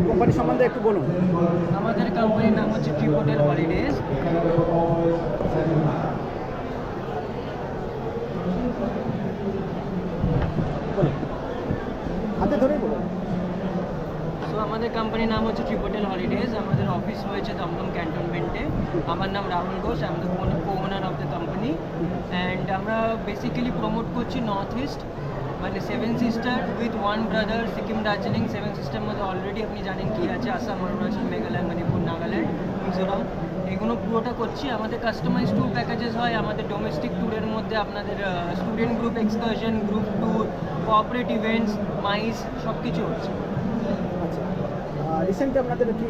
Company সম্বন্ধে একটু বলুন। আমাদের কোম্পানির নাম হচ্ছে ট্রিপোটেল হলিডেজ। বলুন, হাতে ধরেই বলুন। সো আমাদের কোম্পানির নাম হচ্ছে ট্রিপোটেল হলিডেজ। আমাদের অফিস রয়েছে দমদম ক্যান্টনমেন্টে। আমার নাম Rahul Ghosh, I am the co-owner of the company. And আমরা বেসিক্যালি প্রমোট করছি নর্থ ইস্ট, মানে seven sister with one brother, Sikkim, Darjeeling. Seven sister মধ্যে অলরেডি আপনি জানেন কী আছে, আসাম, অরুণাচল, মেঘালয়, মণিপুর, নাগাল্যান্ড, মিজোরাম, এগুলো পুরোটা করছি। আমাদের কাস্টমাইজ ট্যুর প্যাকেজেস হয়। আমাদের ডোমেস্টিক ট্যুরের মধ্যে আপনাদের student group excursion, group tour, corporate events, MICE, সব কিছু হচ্ছে। আচ্ছা, রিসেন্ট আপনাদের কি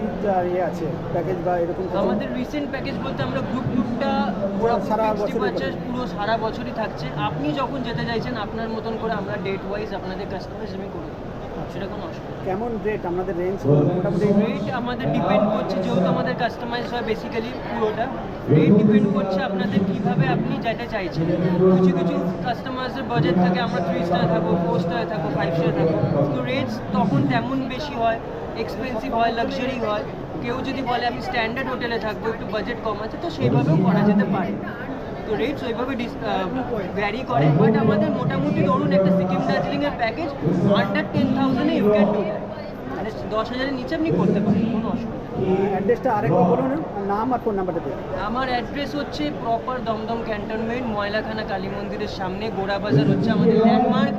ইয়ে আছে প্যাকেজ বা এরকম কিছু? আমাদের রিসেন্ট প্যাকেজ বলতে আমরা গ্রুপ ট্যুরটা পুরো সারা বছরই 60% পুরো সারা বছরই থাকছে। আপনি যখন যেতে চাইছেন আপনার মতন করে আমরা ডেট ওয়াইজ আপনাদের কাস্টমাইজ আমি করে দেবো, সেটা কোনো অসুবিধা নেই। কেমন রেট আমাদের রেঞ্জ মোটামুটি? রেট আমাদের ডিপেন্ড করছে, যেহেতু আমাদের কাস্টমাইজ হয় বেসিক্যালি পুরোটা, রেট ডিপেন্ড করছে আপনাদের কীভাবে আপনি যেটা চাইছেন। কিছু কিছু কাস্টমার্সের বাজেট থাকে, আমরা 3 স্টার থাকবো, 4 স্টার থাকবো, 5 স্টার থাকবো, তো রেটস তখন তেমন বেশি হয়, এক্সপেন্সিভ হয়, লাক্সারি হয়। কেউ যদি বলে আমি স্ট্যান্ডার্ড হোটেলে থাকবো, একটু বাজেট কম আছে, তো সেইভাবেও করা যেতে পারে। তো রেটস ওইভাবে ভ্যারি করে। বাট আমাদের মোটামুটি ধরুন একটা সিকিম দার্জিলিংয়ের প্যাকেজ আন্ডার 10,000-এ ইউ ক্যান ডু দ্যাট, মানে 10,000-এর নিচে আপনি করতে পারেন, কোনো অসুবিধা নেই। অ্যাড্রেসটা আরেকবার বলুন, নাম আর ফোন নাম্বারটা দিন। আমার অ্যাড্রেস হচ্ছে প্রপার দমদম ক্যান্টনমেন্ট, ময়লাখানা কালী মন্দিরের সামনে, গোড়া বাজার হচ্ছে আমাদের ল্যান্ডমার্ক।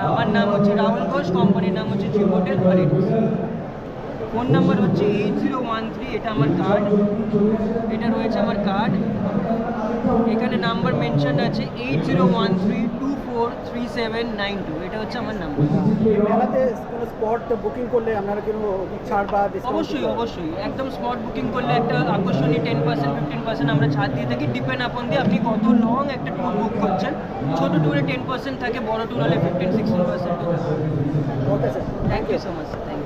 আমার নাম হচ্ছে রাহুল ঘোষ, কোম্পানির নাম হচ্ছে ট্রিপোটেল হলিডেজ। ফোন নাম্বার হচ্ছে 8013, এটা আমার কার্ড, এটা রয়েছে আমার কার্ড। এখানে নাম্বার মেনশন আছে 8013243792, এটা হচ্ছে আমার নাম্বার। মেলাতে কোনো স্পট বুকিং করলে আপনারা কোনো ছাড় বা ডিসকাউন্ট? অবশ্যই অবশ্যই, একদম স্পট বুকিং করলে একটা আকর্ষণীয় 10% 15% আমরা ছাড় দিয়ে থাকি, ডিপেন্ড আপন দিয়ে আপনি কত লং একটা ট্যুর বুক করছেন। ছোটো ট্যুরে 10% থাকে, বড় ট্যুর হলে 15-16%। Okay sir, thank you so much, thank you.